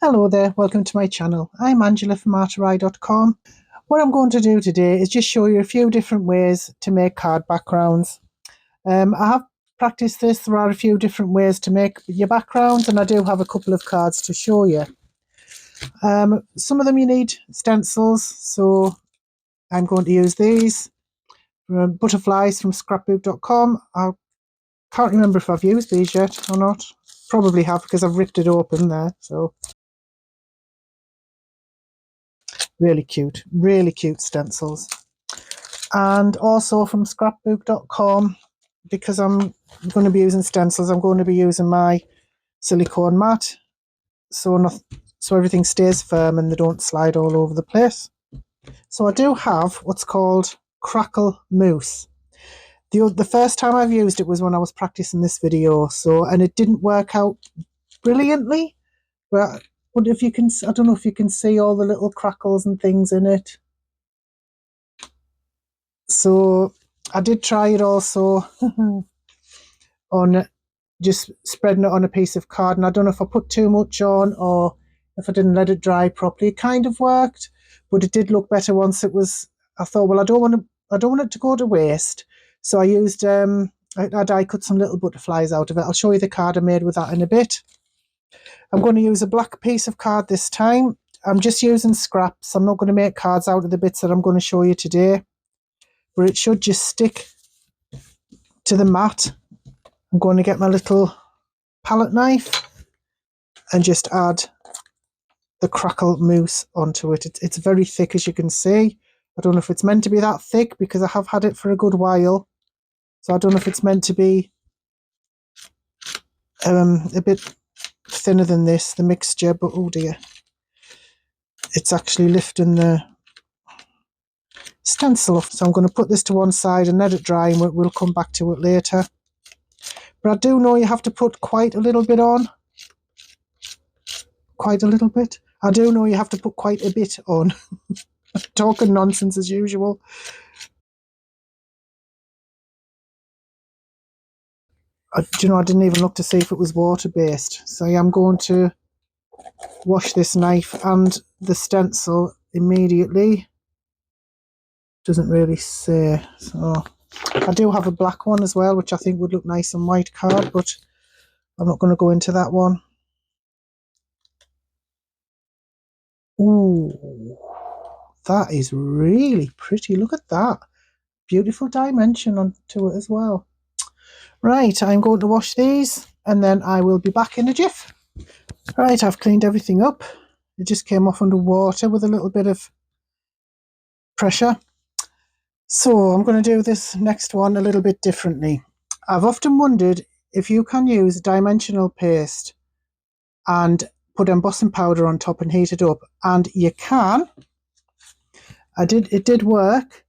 Hello there, welcome to my channel. I'm Angela from artery.com. What I'm going to do today is just show you a few different ways to make card backgrounds. I have practiced this. There are a few different ways to make your backgrounds, and I do have a couple of cards to show you. Some of them you need stencils, so I'm going to use these. Butterflies from scrapbook.com. I can't remember if I've used these yet or not. Probably have, because I've ripped it open there. So really cute stencils. And also from scrapbook.com, because I'm going to be using stencils, I'm going to be using my silicone mat, so everything stays firm and they don't slide all over the place. So I do have what's called Crackle Mousse. The first time I've used it was when I was practicing this video, and it didn't work out brilliantly, but if you can, I don't know if you can see all the little crackles and things in it. So I did try it also on just spreading it on a piece of card, and I don't know if I put too much on or if I didn't let it dry properly. It kind of worked, but it did look better once it was. I thought, well, I don't want it to go to waste, so I used I die cut some little butterflies out of it. I'll show you the card I made with that in a bit. I'm going to use a black piece of card this time. I'm just using scraps. I'm not going to make cards out of the bits that I'm going to show you today, but it should just stick to the mat. I'm going to get my little palette knife and just add the Crackle Mousse onto it. It's very thick, as you can see. I don't know if it's meant to be that thick because I have had it for a good while. So I don't know if it's meant to be a bit thinner than this, the mixture, but oh dear. It's actually lifting the stencil off. So I'm going to put this to one side and let it dry, and we'll come back to it later. But I do know you have to put quite a little bit on. Quite a little bit. I do know you have to put quite a bit on. Talking nonsense as usual. I didn't even look to see if it was water-based. So yeah, I'm going to wash this knife and the stencil immediately. Doesn't really say. So I do have a black one as well, which I think would look nice on white card, but I'm not going to go into that one. Ooh, that is really pretty. Look at that. Beautiful dimension onto it as well. Right, I'm going to wash these and then I will be back in a jiff. Right, I've cleaned everything up. It just came off under water with a little bit of pressure. So I'm going to do this next one a little bit differently. I've often wondered if you can use dimensional paste and put embossing powder on top and heat it up, and you can. It did work,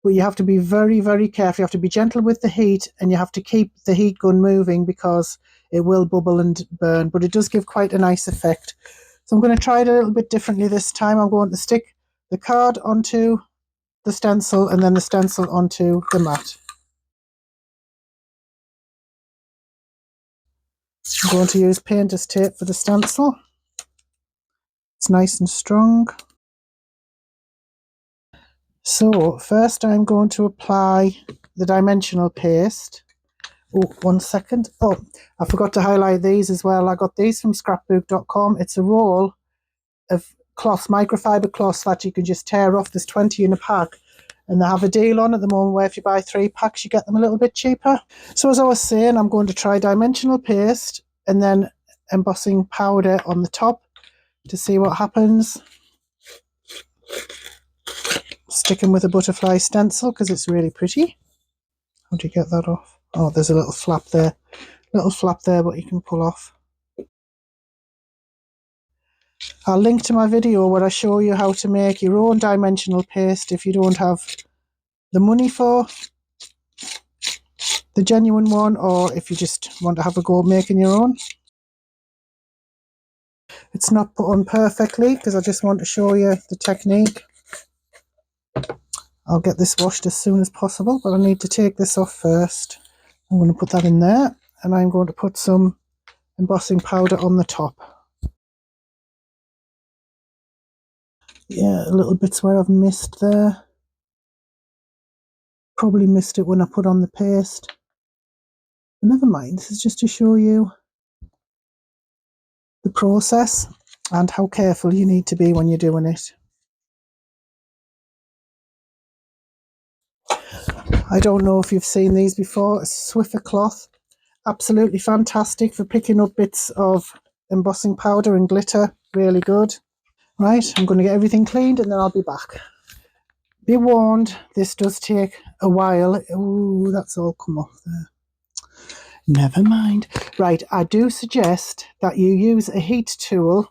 but you have to be very, very careful. You have to be gentle with the heat, and you have to keep the heat gun moving because it will bubble and burn, but it does give quite a nice effect. So I'm going to try it a little bit differently this time. I'm going to stick the card onto the stencil and then the stencil onto the mat. I'm going to use painter's tape for the stencil. It's nice and strong. So first I'm going to apply the dimensional paste. Oh, 1 second. Oh, I forgot to highlight these as well. I got these from scrapbook.com. It's a roll of cloth, microfiber cloth that you can just tear off. There's 20 in a pack. And they have a deal on at the moment where if you buy 3 packs, you get them a little bit cheaper. So as I was saying, I'm going to try dimensional paste and then embossing powder on the top to see what happens. Sticking with a butterfly stencil because it's really pretty. How do you get that off? Oh, there's a little flap there. But you can pull off. I'll link to my video where I show you how to make your own dimensional paste if you don't have the money for the genuine one, or if you just want to have a go at making your own. It's not put on perfectly because I just want to show you the technique. I'll get this washed as soon as possible, but I need to take this off first. I'm going to put that in there, and I'm going to put some embossing powder on the top. Yeah, little bits where I've missed there. Probably missed it when I put on the paste. But never mind, this is just to show you the process and how careful you need to be when you're doing it. I don't know if you've seen these before. A Swiffer cloth, absolutely fantastic for picking up bits of embossing powder and glitter, really good. Right, I'm going to get everything cleaned and then I'll be back. Be warned, this does take a while. Oh, that's all come off there. Never mind. Right, I do suggest that you use a heat tool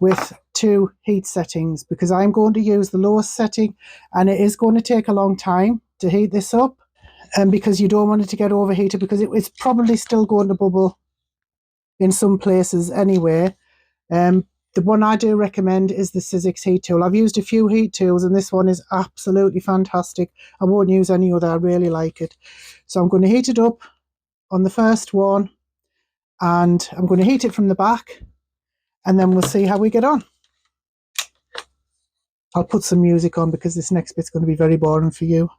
with 2 heat settings, because I'm going to use the lowest setting and it is going to take a long time to heat this up, and because you don't want it to get overheated, because it's probably still going to bubble in some places anyway. The one I do recommend is the Sizzix heat tool. I've used a few heat tools and this one is absolutely fantastic. I won't use any other, I really like it. So I'm going to heat it up on the first one and I'm going to heat it from the back and then we'll see how we get on. I'll put some music on because this next bit's going to be very boring for you.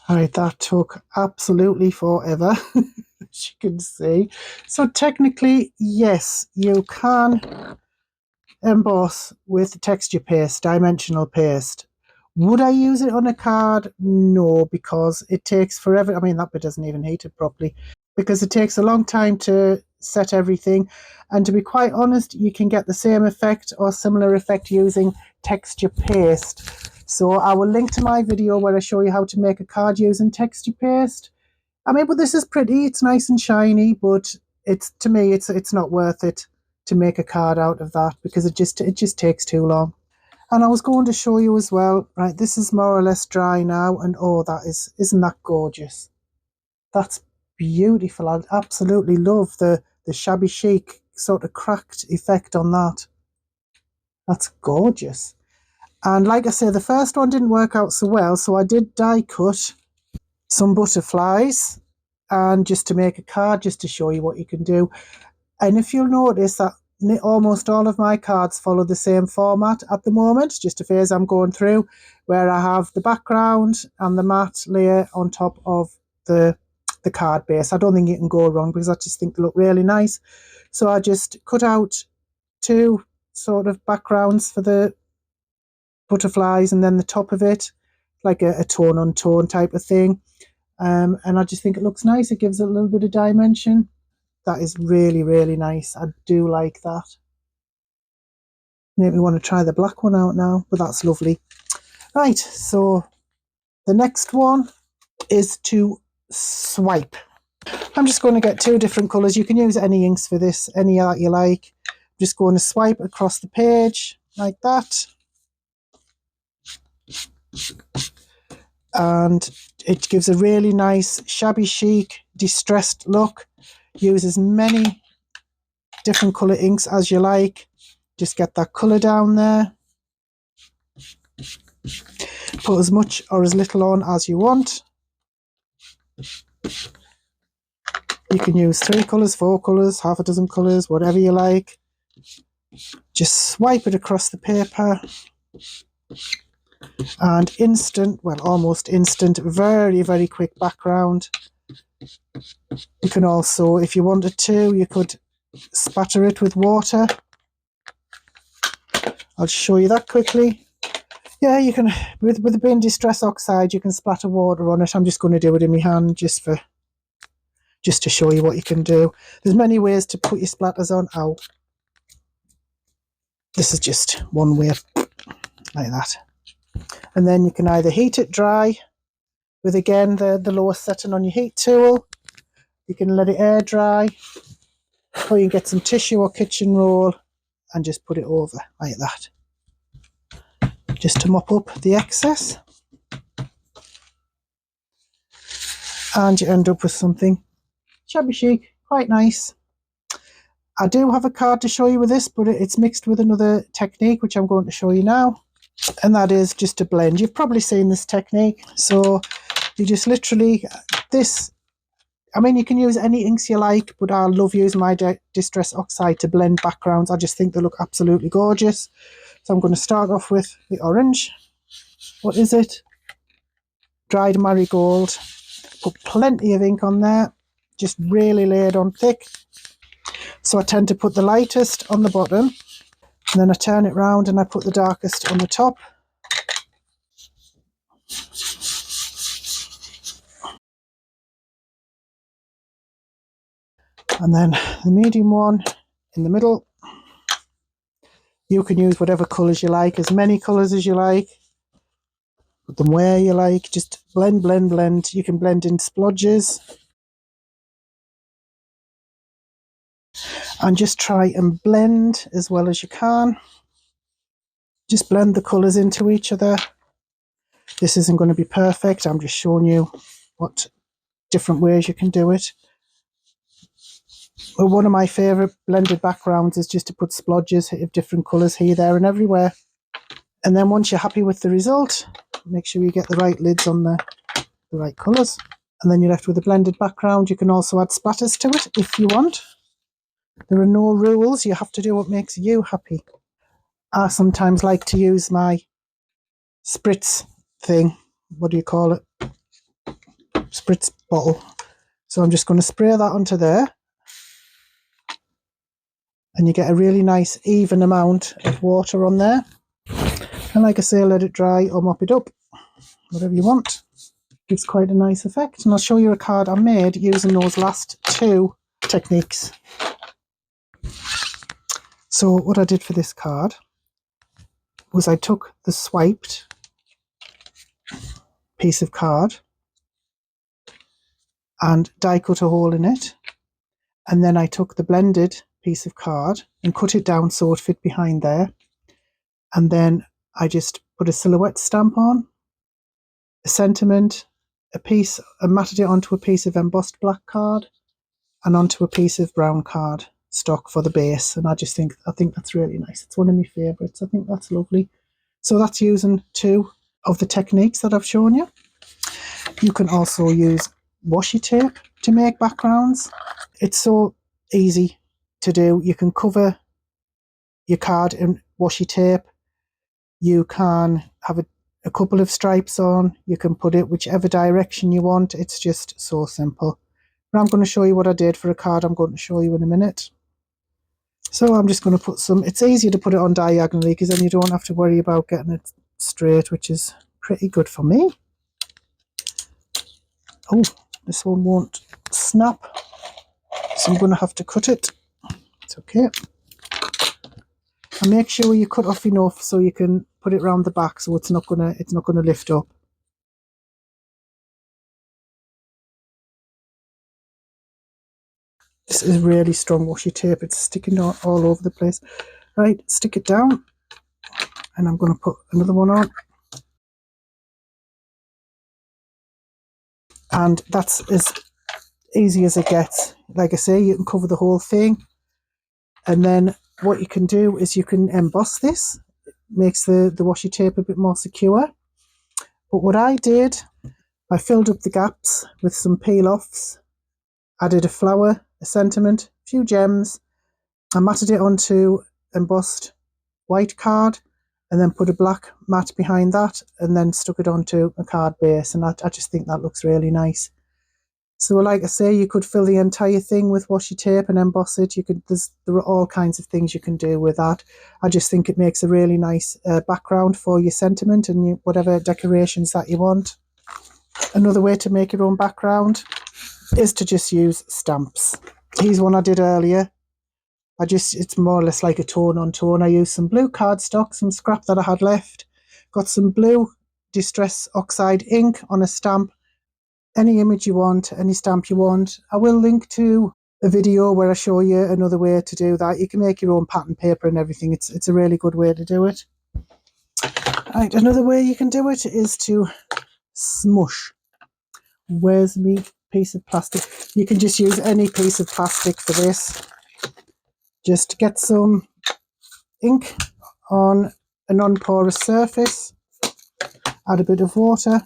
Alright, that took absolutely forever, as you can see. So technically, yes, you can emboss with texture paste, dimensional paste. Would I use it on a card? No, because it takes forever. I mean, that bit doesn't even heat it properly, because it takes a long time to set everything. And to be quite honest, you can get the same effect or similar effect using texture paste. So I will link to my video where I show you how to make a card using texture paste. I mean, but this is pretty, it's nice and shiny, but it's, to me, it's not worth it to make a card out of that, because it just takes too long. And I was going to show you as well, right, this is more or less dry now, and oh, isn't that gorgeous? That's beautiful. I absolutely love the shabby chic sort of cracked effect on that. That's gorgeous. And like I say, the first one didn't work out so well, so I did die cut some butterflies, and just to make a card, just to show you what you can do. And if you'll notice that almost all of my cards follow the same format at the moment, just a phase I'm going through, where I have the background and the matte layer on top of the card base. I don't think you can go wrong, because I just think they look really nice. So I just cut out 2 sort of backgrounds for the butterflies, and then the top of it, like a tone on tone type of thing. And I just think it looks nice. It gives it a little bit of dimension. That is really, really nice. I do like that. Make me want to try the black one out now, but that's lovely. Right, so the next one is to swipe. I'm just going to get 2 different colours. You can use any inks for this, any that you like. I'm just going to swipe across the page like that. And it gives a really nice shabby chic distressed look. Use as many different colour inks as you like. Just get that colour down there. Put as much or as little on as you want. You can use 3 colours, 4 colours, half a dozen colours, whatever you like. Just swipe it across the paper. And instant, well, almost instant, very, very quick background. You can also, if you wanted to, you could spatter it with water. I'll show you that quickly. Yeah, you can, with the bin Distress Oxide, you can splatter water on it. I'm just going to do it in my hand just to show you what you can do. There's many ways to put your splatters on. Ow. This is just one way, like that. And then you can either heat it dry with, again, the lowest setting on your heat tool. You can let it air dry, or you can get some tissue or kitchen roll and just put it over like that, just to mop up the excess. and you end up with something shabby chic, quite nice. I do have a card to show you with this, but it's mixed with another technique which I'm going to show you now, and that is just to blend. You've probably seen this technique. So you just literally, this, I mean, you can use any inks you like, but I love using my Distress Oxide to blend backgrounds. I just think they look absolutely gorgeous. So I'm going to start off with the orange. What is it? Dried Marigold. Put plenty of ink on there, just really laid on thick. So I tend to put the lightest on the bottom, and then I turn it round and I put the darkest on the top. And then the medium one in the middle. You can use whatever colours you like, as many colours as you like. Put them where you like, just blend, blend, blend. You can blend in splodges. And just try and blend as well as you can. Just blend the colours into each other. This isn't going to be perfect. I'm just showing you what different ways you can do it. Well, one of my favourite blended backgrounds is just to put splodges of different colours here, there and everywhere. And then once you're happy with the result, make sure you get the right lids on the right colours. And then you're left with a blended background. You can also add splatters to it if you want. There are no rules. You have to do what makes you happy. I sometimes like to use my spritz thing. What do you call it? Spritz bottle. So I'm just going to spray that onto there. And you get a really nice even amount of water on there. And like I say, let it dry or mop it up. Whatever you want. Gives quite a nice effect. And I'll show you a card I made using those last two techniques. So what I did for this card was I took the swiped piece of card and die cut a hole in it, and then I took the blended piece of card and cut it down so it fit behind there, and then I just put a silhouette stamp on, a sentiment, a piece, and matted it onto a piece of embossed black card and onto a piece of brown card stock for the base. And I think that's really nice. It's one of my favourites. I think that's lovely. So that's using two of the techniques that I've shown you. You can also use washi tape to make backgrounds. It's so easy to do. You can cover your card in washi tape. You can have a couple of stripes on. You can put it whichever direction you want. It's just so simple. But I'm going to show you what I did for a card I'm going to show you in a minute. So I'm just going to put some, it's easier to put it on diagonally because then you don't have to worry about getting it straight, which is pretty good for me. Oh, this one won't snap, so I'm going to have to cut it. It's okay. And make sure you cut off enough so you can put it around the back so it's not gonna lift up. This is really strong washi tape. It's sticking all over the place. Right, stick it down. And I'm going to put another one on. And that's as easy as it gets. Like I say, you can cover the whole thing. And then what you can do is you can emboss this. It makes the washi tape a bit more secure. But what I did, I filled up the gaps with some peel-offs. Added a flower, a sentiment, a few gems. I matted it onto embossed white card and then put a black mat behind that and then stuck it onto a card base, and I just think that looks really nice. So like I say, you could fill the entire thing with washi tape and emboss it. There are all kinds of things you can do with that. I just think it makes a really nice background for your sentiment and whatever decorations that you want. Another way to make your own background is to just use stamps. Here's one I did earlier. It's more or less like a tone on tone. I used some blue cardstock, some scrap that I had left, got some blue Distress Oxide ink on a stamp, any image you want, any stamp you want. I will link to a video where I show you another way to do that. You can make your own pattern paper and everything. It's a really good way to do it. Right, another way you can do it is to smush. Where's me piece of plastic. You can just use any piece of plastic for this. Just get some ink on a non-porous surface, add a bit of water,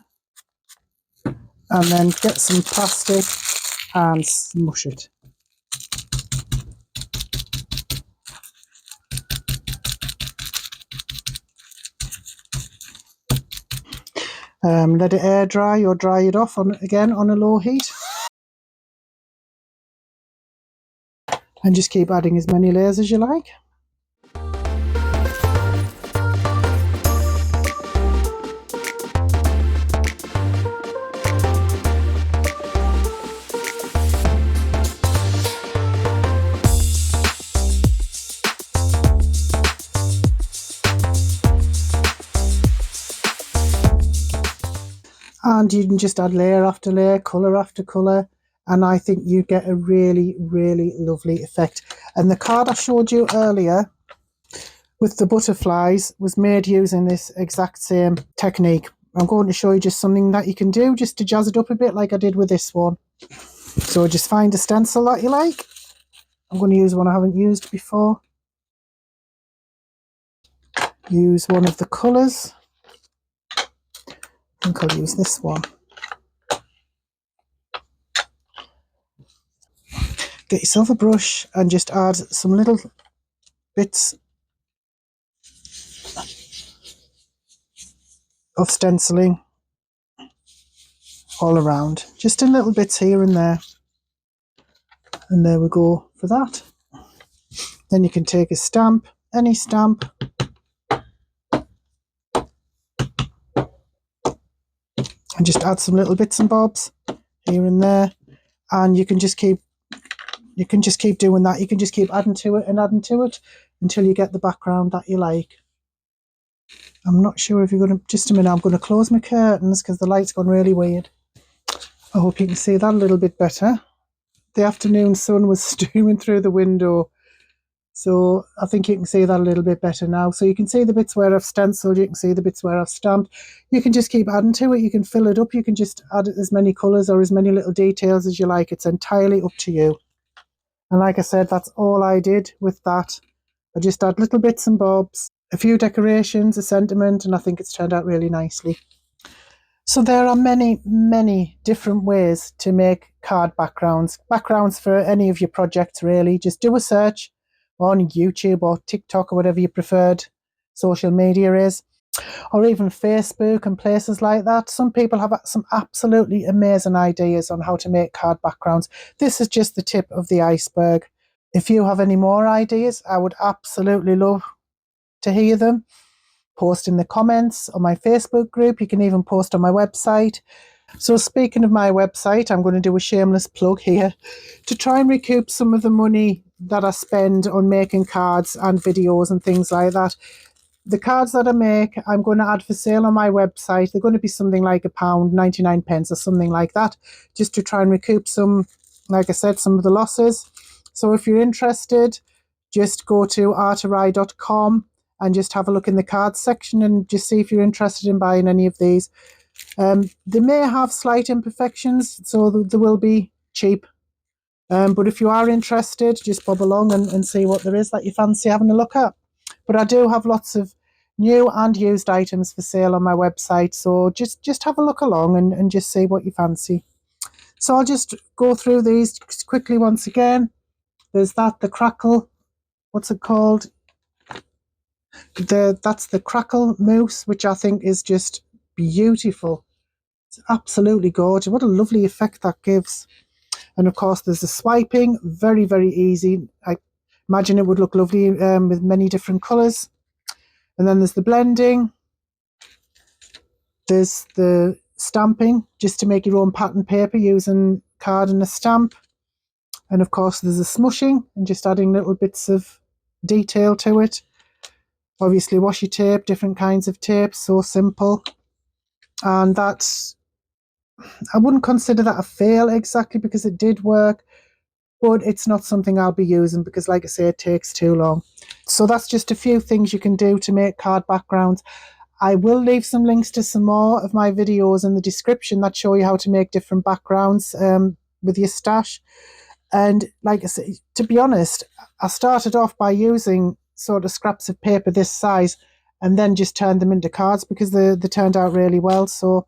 and then get some plastic and smush it. Let it air dry or dry it off again on a low heat. And just keep adding as many layers as you like. And you can just add layer after layer, colour after colour, and I think you get a really, really lovely effect. And the card I showed you earlier with the butterflies was made using this exact same technique. I'm going to show you just something that you can do just to jazz it up a bit like I did with this one. So just find a stencil that you like. I'm going to use one I haven't used before. Use one of the colours. I think I'll use this one. Get yourself a brush and just add some little bits of stenciling all around. Just in little bits here and there. And there we go for that. Then you can take a stamp, any stamp, and just add some little bits and bobs here and there, and you can just keep doing that. You can just keep adding to it and adding to it until you get the background that you like. I'm not sure if you're going to, just a minute, I'm going to close my curtains because the light's gone really weird. I hope you can see that a little bit better. The afternoon sun was streaming through the window, so I think you can see that a little bit better now. So you can see the bits where I've stenciled, you can see the bits where I've stamped. You can just keep adding to it, you can fill it up, you can just add as many colours or as many little details as you like. It's entirely up to you. And like I said, that's all I did with that. I just add little bits and bobs, a few decorations, a sentiment, and I think it's turned out really nicely. So there are many, many different ways to make card backgrounds. Backgrounds for any of your projects, really. Just do a search on YouTube or TikTok or whatever your preferred social media is, or even Facebook and places like that. Some people have some absolutely amazing ideas on how to make card backgrounds. This is just the tip of the iceberg. If you have any more ideas, I would absolutely love to hear them. Post in the comments on my Facebook group. You can even post on my website. So speaking of my website, I'm going to do a shameless plug here to try and recoup some of the money that I spend on making cards and videos and things like that. The cards that I make, I'm going to add for sale on my website. They're going to be something like £1.99 or something like that, just to try and recoup some, like I said, some of the losses. So if you're interested, just go to artery.com and just have a look in the cards section and just see if you're interested in buying any of these. They may have slight imperfections, so they will be cheap. But if you are interested, just bob along and see what there is that you fancy having a look at. But I do have lots of new and used items for sale on my website, so just have a look along and just see what you fancy. So I'll just go through these quickly once again. There's the Crackle, what's it called? That's the Crackle Mousse, which I think is just beautiful. It's absolutely gorgeous. What a lovely effect that gives. And of course there's the swiping, very, very easy. I imagine it would look lovely with many different colours. And then there's the blending. There's the stamping, just to make your own pattern paper using card and a stamp. And of course there's the smooshing and just adding little bits of detail to it. Obviously washi tape, different kinds of tape, so simple. And that's, I wouldn't consider that a fail exactly because it did work, but it's not something I'll be using because, like I say, it takes too long. So that's just a few things you can do to make card backgrounds. I will leave some links to some more of my videos in the description that show you how to make different backgrounds. with your stash. And like I say, to be honest, I started off by using sort of scraps of paper this size and then just turned them into cards because they turned out really well. So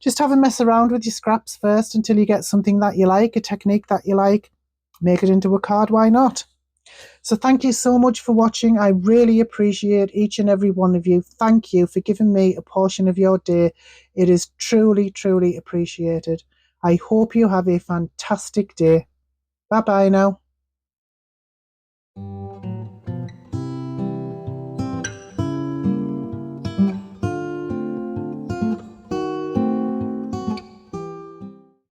just have a mess around with your scraps first until you get something that you like, a technique that you like. Make it into a card, why not? So thank you so much for watching. I really appreciate each and every one of you. Thank you for giving me a portion of your day. It is truly, truly appreciated. I hope you have a fantastic day. Bye-bye now.